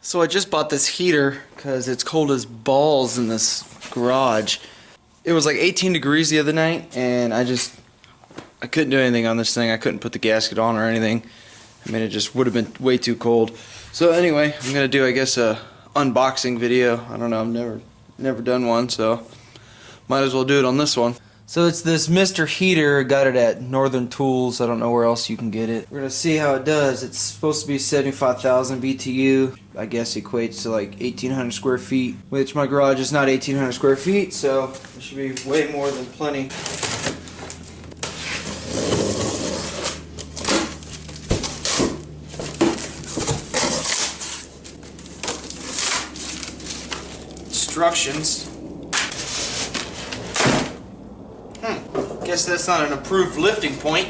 So I just bought this heater because it's cold as balls in this garage. It was like 18 degrees the other night, and I couldn't do anything on this thing. I couldn't put the gasket on or anything. I mean, it just would have been way too cold. So anyway, I'm gonna do, I guess, a unboxing video. I don't know, I've never done one, so might as well do it on this one. So it's this Mrheater. Got it at Northern Tools. I don't know where else you can get it. We're gonna see how it does. It's supposed to be 75,000 BTU. I guess equates to like 1,800 square feet, which my garage is not 1,800 square feet, so it should be way more than plenty. Instructions. Guess that's not an approved lifting point.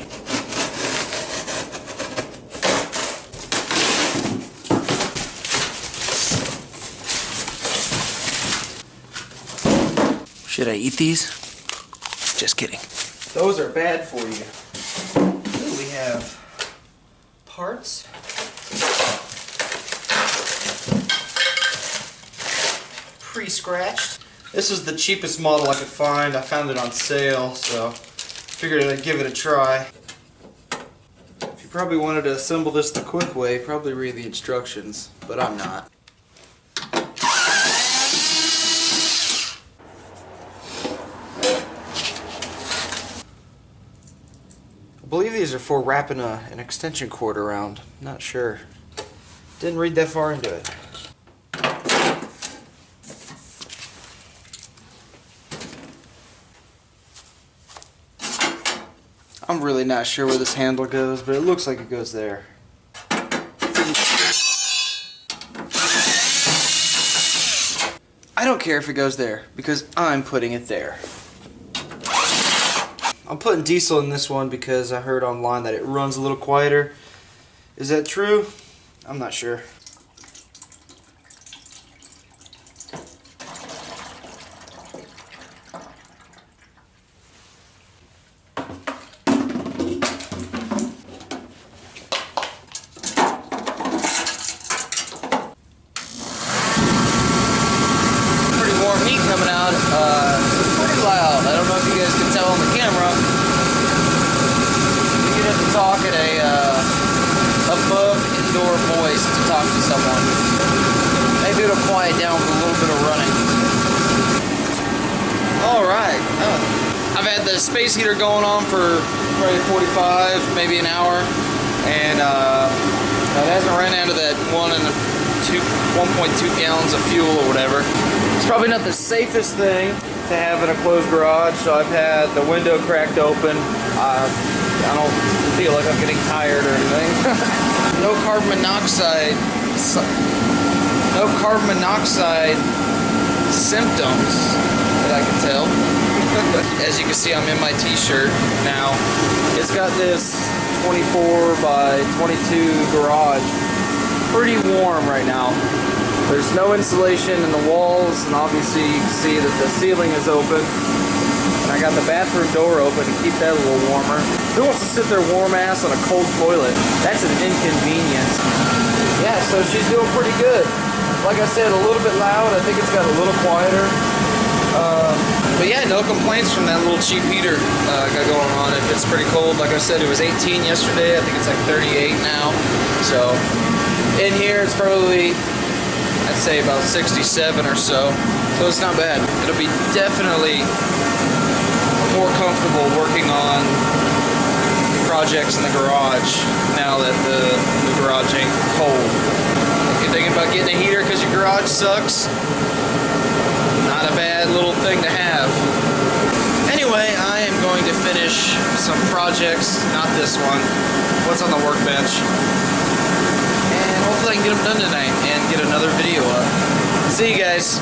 Should I eat these? Just kidding. Those are bad for you. Ooh, we have parts. Pre-scratched. This is the cheapest model I could find. I found it on sale, so figured I'd give it a try. If you probably wanted to assemble this the quick way, probably read the instructions, but I'm not. I believe these are for wrapping an extension cord around. Not sure. Didn't read that far into it. I'm really not sure where this handle goes, but it looks like it goes there. I don't care if it goes there, because I'm putting it there. I'm putting diesel in this one because I heard online that it runs a little quieter. Is that true? I'm not sure. Coming out, it's pretty loud. I don't know if you guys can tell on the camera. You'd have to talk at above indoor voice to talk to someone. Maybe it'll quiet down with a little bit of running. Alright, I've had the space heater going on for probably 45, maybe an hour, and it hasn't ran out of that 1.2 gallons of fuel or whatever. It's probably not the safest thing to have in a closed garage, so I've had the window cracked open. I don't feel like I'm getting tired or anything. No carbon monoxide symptoms that I can tell. As you can see, I'm in my t-shirt now. It's got this 24 by 22 garage. Pretty warm right now. There's no insulation in the walls, and obviously you can see that the ceiling is open. And I got the bathroom door open to keep that a little warmer. Who wants to sit there warm ass on a cold toilet? That's an inconvenience. Yeah, so she's doing pretty good. Like I said, a little bit loud. I think it's got a little quieter. But yeah, no complaints from that little cheap heater I got going on. If it's pretty cold, like I said, it was 18 yesterday. I think it's like 38 now. So in here it's probably, I'd say about 67 or so. So it's not bad. It'll be definitely more comfortable working on projects in the garage now that the garage ain't cold. If you're thinking about getting a heater because your garage sucks, not a bad little thing to have. Anyway, I am going to finish some projects, not this one, what's on the workbench. And hopefully I can get them done tonight and get another video up. See you guys.